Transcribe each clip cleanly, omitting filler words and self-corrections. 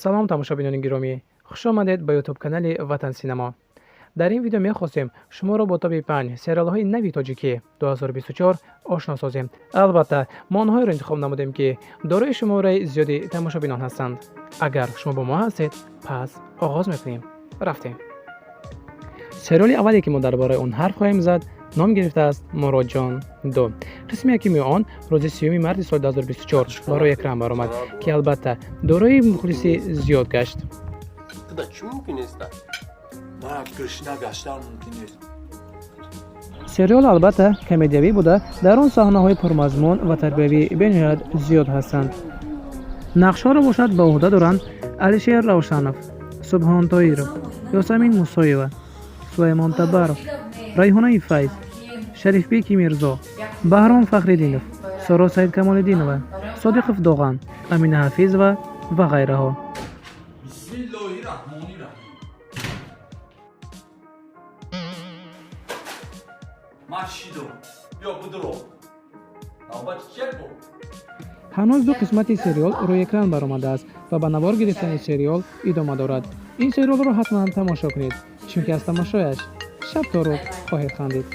салом тамошобинони гиромӣ, хуш омадед ба ютуб канали Ватан Синема. дар ин видео мехостем шуморо бо тоби 5 сериалҳои нави тоҷикӣ 2024 ошно созем. албатта мо онҳоеро интихоб намудем ки дорои шумораи зиёди тамошобинон ҳастанд. агар шумо бо мо ҳастед, пас оғоз мекунем. рафтем. сериоли аввале ки мо дар бораи он ҳарф хоҳем зад ном гирифтааст Муродҷон 2. қисми якими он рӯзи 3 марти соли 2024 барои экран баромад, ки албатта дорои мухлиси зиёд гашт. сериол албатта комедиявӣ буда, дар он саҳнаҳои пурмазмун ва тарбиявӣ бениҳоят зиёд ҳастанд. нақшҳоро бошад ба уҳда доранд Алишер Равшанов, Субҳон Тоиров, Ёсамин Мусоева, Сулаймон Табаров, Райҳонаи Файз, Шарифбеки Мирзо, Баҳром Фахриддинов, Соро Саидкамолиддинова, Содиқов Доған, Амина Ҳафизова ва ғайраҳо. ҳанӯз ду қисмати сериол рӯи экран баромадааст ва ба навор гирифтани сериол идома дорад. ин сериолро ҳатман тамошо кунед, чунки аз тамошояш шаб то рӯз хоҳед хандид.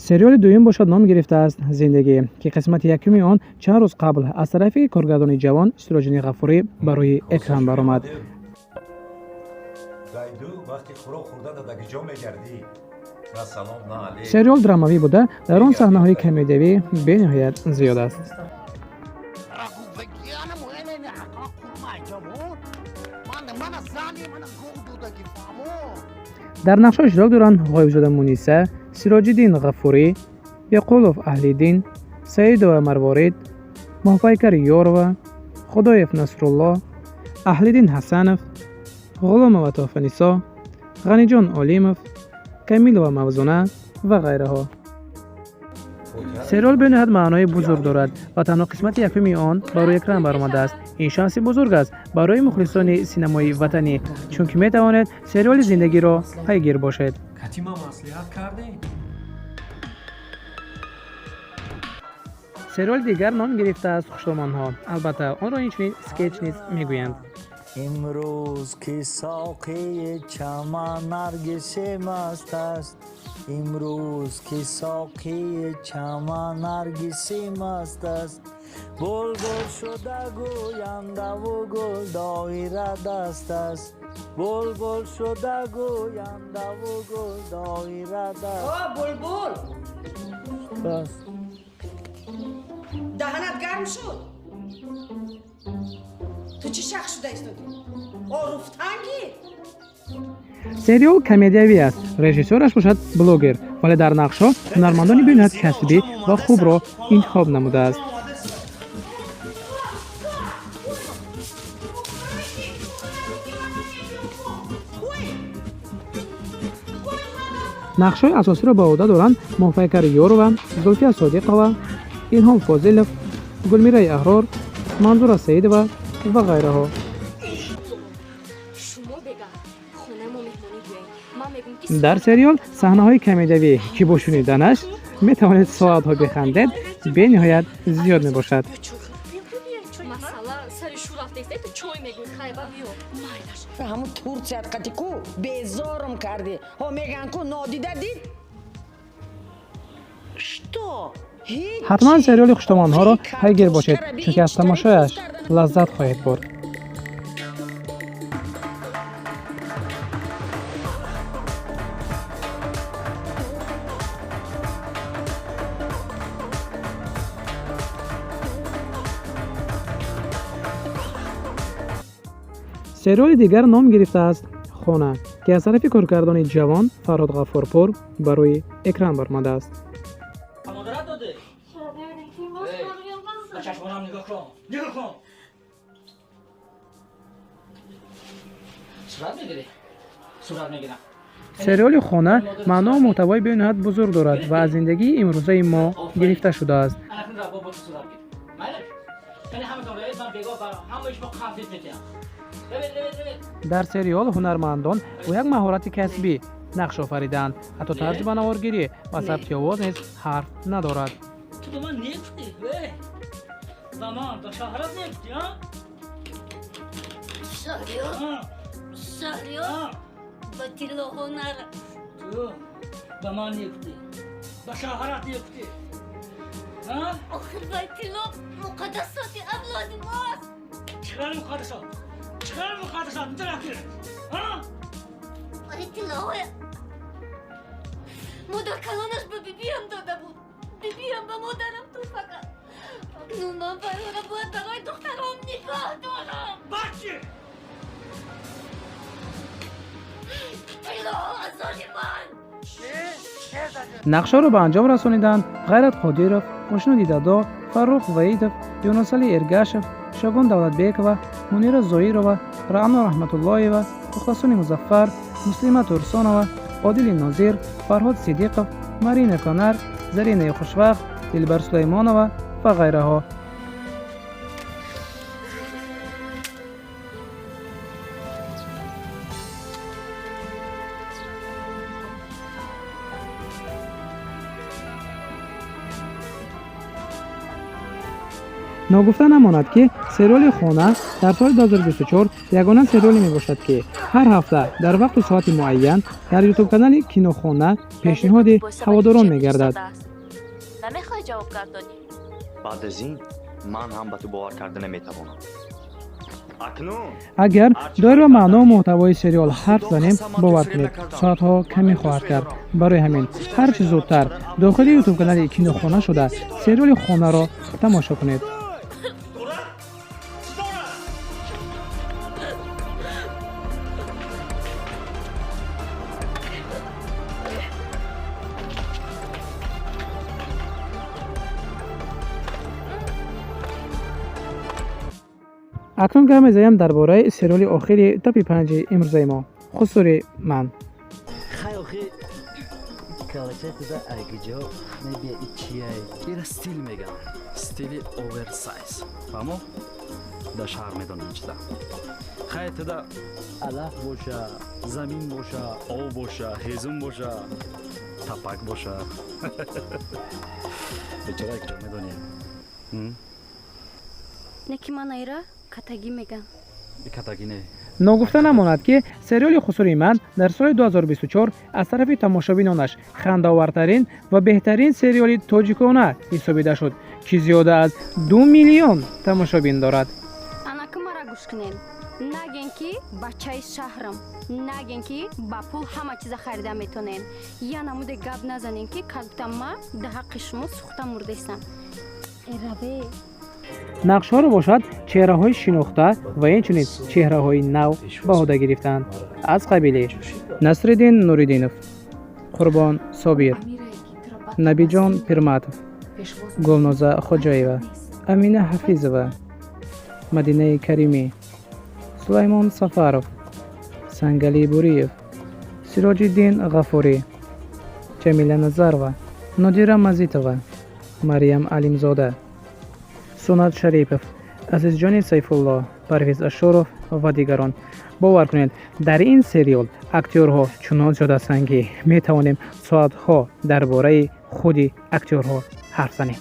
сериоли дуюм бошад ном гирифтааст Зиндагӣ, ки қисмати якуми он чанд рӯз қабл аз тарафи коргардони ҷавон Сироҷиддин Ғафурӣ ба рӯи экран баромад. сериол драмавӣ буда, дар он саҳнаҳои комедиявӣ бениҳоят зиёд аст. дар нақшҳо иштирок доранд Ғоибзода Муниса, Сироҷиддин Ғафурӣ, Беқулов Аҳлиддин, Саидова Марворид, Моҳпайкар Ёрова, Худоев Насрулло, Аҳлиддин Ҳасанов, Ғуломова Тоҳфанисо, Ғаниҷон Олимов, Камилова Мавзуна ва ғайраҳо. сериол бениҳоят маънои бузург дорад ва танҳо қисмати якуми он ба рӯи экран баромадааст. ин шанси бузург аст барои мухлисони синамои ватанӣ, чунки метавонед сериоли Зиндагиро пайгир бошед. сериоли дигар ном гирифтааст Хушомонҳо. албатта онро инчунин скетч низ мегӯянд. имрӯз ки соқии чаман наргиси маст аст, имрӯз ки соқии чаман наргиси маст аст, булбул шуда гӯяндаву гул доира даст аст, булбул шуда гӯяндаву гул доира даст. О булбул, Раст. даҳанат гарм шуд. ту чӣ шах шуда истоди? оруфтанги? сериол комедиявӣ аст. режиссёраш бошад блогер, вале дар нақшҳо ҳунармандони бениҳоят касбӣ ва хубро интихоб намудааст. нақшҳои асосиро ба уҳда доранд Моҳпайкар Ёрова, Зулфия Содиқова, Илҳом Фозилов, Гулмираи Аҳрор, Манзура Саидова ва ғайраҳо. дар сериол саҳнаҳои комедиявӣ ки бо шуниданаш метавонед соатҳо бихандед бениҳоят зиёд мебошад. ҳамун турсият қатику безорум карди. ҳо меган ку нодида дид? Что? ҳатман сериоли Хушомонҳоро пайгир бошед, чунки аз тамошояш лаззат хоҳед бурд. сериоли дигар ном гирифтааст Хона, ки аз тарафи коргардони ҷавон Фарҳод Ғаффорпур ба рӯи экран баромадааст. сурат мегирӣ? сурат мегирам. سریال خانه معنا و محتوای بین‌نهایت بزرگ دارد و از زندگی امروزه ما گرفته شده است. در سریال هنرمندان با یک مهارت کسبی نقش آفریدند. حتی طرز به نوارگیری و ثبت آواز نیز حرف ندارد. تو به من نگفتی زمان تا شهرت نگفتی ها؟ شهریار با تیلو هنر تو به من نگفتی به شهرت نگفتی ها؟ آخر با تیلو مقدسات اولاد ماست. چقدر مقدسات؟ چقدر مقدسات میتونه کنید ها؟ با تیلو مادر کلانش به بیبیم داده بود. بیبیم به مادرم تو فقط اکنون من فراره باید برای دخترم نگاه دارم. بچه تیلو ازاری من نقشه را به انجام رسانیدند غیرت قادیرов، خوشنود دیدادو، فرخ وحیدов، یونس علی ارگاشев، شگون دولتبekova، منیرا زویرova، رعنا رحمتاللهیova، مخلصون مظفر، مسلیمه ترسانova، عادل ناظر، فرهاد صدیقov، مارین کانر، زرینه خوشوقت، دلبر سلیمانova و غیرها. ناگفته نماند که سریال خانه در سال 2024 یگانه سریالی می باشد که هر هفته در وقت و ساعت معین در یوتیوب کانال کینوخانه پیشنهاد هواداران می گردد. نمیخوای جواب گردانی؟ بعد از این من هم به تو باور کرده نمیتوانم. اکنون اگر دایر و معنا و محتوای سریال حرف زنیم باور کنید ساعتها کمی خواهد کرد. برای همین هر چه زودتر داخل یوتیوب کانال کینوخانه شده سریال خانه را تماشا کنید. اکنون گام می‌زنم درباره سریال آخری تاپ 5 امروزه ما. خسروی من. خیلی آخی کلچه کده اگجا نبیه ایچیه این ستیل میگم ستیل اوورسایز فهمو در شهر میدونم چیزا خیلی تدا علف باشه زمین باشه آب باشه هیزم باشه تپک باشه بیچاره اگجا میدونیم نکی من ایره کتگی میگم. کتگی نه ناگفته نماند که سریال خسروی من در سال 2024 از طرف تماشابینانش خنده‌آورترین و بهترین سریال تاجیکانه حسابیده شد که زیاده از 2 میلیون تماشابین دارد. اناکه مرا گوش کنین. نگین که بچه شهرم. نگین که با پول همه چیز خریده میتونین. یا نمود گپ نزنین که کلبتم ما ده حق شما سوخته مردیستم. ایروی نقش ها رو باشد چهره های شناخته و اینچنین چهره های نو به عهده گرفتند از قبیل نصرالدین نوریدینов، قربان صابر، نبی جان پیرمتov، گلنازه خوجایeva، امینه حفیظova، مدینه کریمی، سلیمان سفرov، سنگلی بوریев، سراج الدین غفوری، جمیله نظرova، نادیره مزیتova، مریم علیمزاده، سونات شریپов، عزیزجان سیفالله، پرویز اشارov و دیگران. باور کنید در این سریال اکتورها چنان شده هستند که می توانیم ساعتها درباره خود اکتورها حرف زنیم.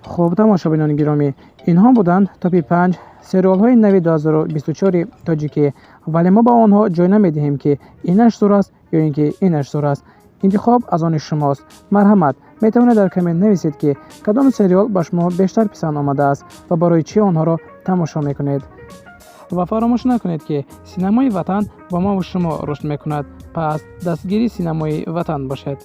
خب تماشابینان گرامی، اینها بودند تاپ 5 سریال های نو 2024 تاجیکی، ولی ما با آنها جای نمیدهیم که اینش دور است یا اینکه اینش دور است. انتخاب از آن شماست. مرحمت میتونید در کامنت نویسید که کدام سریال با شما بیشتر پسند آمده است و برای چی آنها را تماشا میکنید. و فراموش نکنید که سینمای وطن با ما و شما رشد میکند، پس دستگیری سینمای وطن باشد.